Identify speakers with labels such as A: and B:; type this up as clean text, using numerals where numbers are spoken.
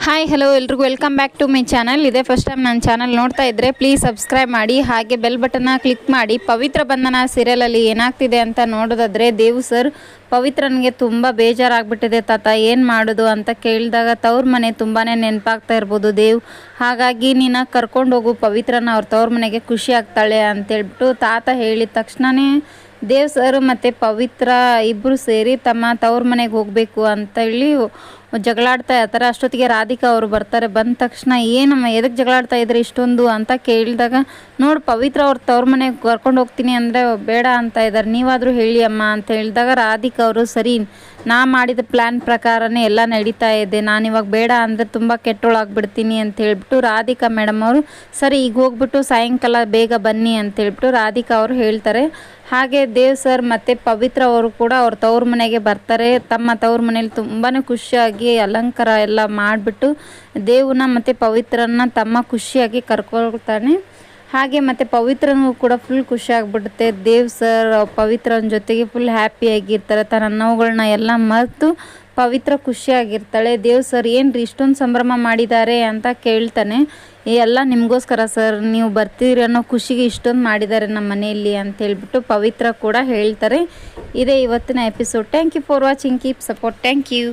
A: Hi hello ಎಲ್ರಿಗೂ welcome back to my channel. ಇದೇ first time ನನ್ನ ಚಾನಲ್ ನೋಡ್ತಾ ಇದ್ದರೆ ಪ್ಲೀಸ್ ಸಬ್ಸ್ಕ್ರೈಬ್ ಮಾಡಿ, ಹಾಗೆ ಬೆಲ್ ಬಟನ್ನ ಕ್ಲಿಕ್ ಮಾಡಿ. ಪವಿತ್ರ ಬಂಧನ ಸೀರಿಯಲಲ್ಲಿ ಏನಾಗ್ತಿದೆ ಅಂತ ನೋಡೋದಾದರೆ, ದೇವು ಸರ್ ಪವಿತ್ರನಿಗೆ ತುಂಬ ಬೇಜಾರಾಗ್ಬಿಟ್ಟಿದೆ ತಾತ, ಏನು ಮಾಡೋದು ಅಂತ ಕೇಳಿದಾಗ ತವ್ರ ಮನೆ ತುಂಬಾ ನೆನಪಾಗ್ತಾ ಇರ್ಬೋದು ದೇವ್, ಹಾಗಾಗಿ ನೀನು ಕರ್ಕೊಂಡೋಗು ಪವಿತ್ರನ ಅವ್ರ ತವ್ರ ಮನೆಗೆ ಖುಷಿ ಆಗ್ತಾಳೆ ಅಂತೇಳ್ಬಿಟ್ಟು ತಾತ ಹೇಳಿದ ತಕ್ಷಣವೇ ದೇವ್ ಸರ್ ಮತ್ತು ಪವಿತ್ರ ಇಬ್ಬರು ಸೇರಿ ತಮ್ಮ ತವ್ರ ಮನೆಗೆ ಹೋಗಬೇಕು ಅಂತೇಳಿ ಜಗಳಾಡ್ತಾ ಇರ್ತಾರೆ. ಅಷ್ಟೊತ್ತಿಗೆ ರಾಧಿಕಾ ಅವರು ಬರ್ತಾರೆ. ಬಂದ ತಕ್ಷಣ ಏನಮ್ಮ ಎದಕ್ಕೆ ಜಗಳಾಡ್ತಾ ಇದ್ರಿ ಇಷ್ಟೊಂದು ಅಂತ ಕೇಳಿದಾಗ, ನೋಡಿ ಪವಿತ್ರ ಅವ್ರ ತವ್ರ ಮನೆಗೆ ಕರ್ಕೊಂಡು ಹೋಗ್ತೀನಿ ಅಂದರೆ ಬೇಡ ಅಂತ ಇದ್ದಾರೆ, ನೀವಾದರೂ ಹೇಳಿ ಅಮ್ಮ ಅಂತ ಹೇಳಿದಾಗ ರಾಧಿಕಾ ಅವರು ಸರಿ ನಾ ಮಾಡಿದ ಪ್ಲ್ಯಾನ್ ಪ್ರಕಾರನೇ ಎಲ್ಲ ನಡೀತಾ ಇದೆ, ನಾನಿವಾಗ ಬೇಡ ಅಂದರೆ ತುಂಬ ಕೆಟ್ಟೋಳಾಗ್ಬಿಡ್ತೀನಿ ಅಂತ ಹೇಳ್ಬಿಟ್ಟು ರಾಧಿಕಾ ಮೇಡಮ್ ಅವರು ಸರಿ ಈಗ ಹೋಗ್ಬಿಟ್ಟು ಸಾಯಂಕಾಲ ಬೇಗ ಬನ್ನಿ ಅಂತ ಹೇಳ್ಬಿಟ್ಟು ರಾಧಿಕಾ ಅವರು ಹೇಳ್ತಾರೆ. ಹಾಗೆ ದೇವ್ ಸರ್ ಮತ್ತು ಪವಿತ್ರ ಅವರು ಕೂಡ ಅವ್ರ ತವ್ರ ಮನೆಗೆ ಬರ್ತಾರೆ. ತಮ್ಮ ತವ್ರ ಮನೇಲಿ ತುಂಬಾ ಖುಷಿಯಾಗಿ ಅಲಂಕಾರ ಎಲ್ಲ ಮಾಡಿಬಿಟ್ಟು ದೇವನ ಮತ್ತು ಪವಿತ್ರನ ತಮ್ಮ ಖುಷಿಯಾಗಿ ಕರ್ಕೊಳ್ತಾನೆ. ಹಾಗೆ ಮತ್ತು ಪವಿತ್ರನೂ ಕೂಡ ಫುಲ್ ಖುಷಿಯಾಗ್ಬಿಡುತ್ತೆ. ದೇವ್ ಸರ್ ಪವಿತ್ರನ ಜೊತೆಗೆ ಫುಲ್ ಹ್ಯಾಪಿಯಾಗಿರ್ತಾರೆ. ತನ್ನ ನೋವುಗಳನ್ನ ಎಲ್ಲ ಮರೆತು ಪವಿತ್ರ ಖುಷಿಯಾಗಿರ್ತಾಳೆ. ದೇವ್ ಸರ್ ಏನು ರೀ ಇಷ್ಟೊಂದು ಸಂಭ್ರಮ ಮಾಡಿದ್ದಾರೆ ಅಂತ ಕೇಳ್ತಾನೆ. ಎಲ್ಲ ನಿಮಗೋಸ್ಕರ ಸರ್, ನೀವು ಬರ್ತೀರಿ ಅನ್ನೋ ಖುಷಿಗೆ ಇಷ್ಟೊಂದು ಮಾಡಿದ್ದಾರೆ ನಮ್ಮ ಮನೆಯಲ್ಲಿ ಅಂತ ಹೇಳ್ಬಿಟ್ಟು ಪವಿತ್ರ ಕೂಡ ಹೇಳ್ತಾರೆ. ಇದೇ ಇವತ್ತಿನ episode. Thank you for watching, keep support. Thank you.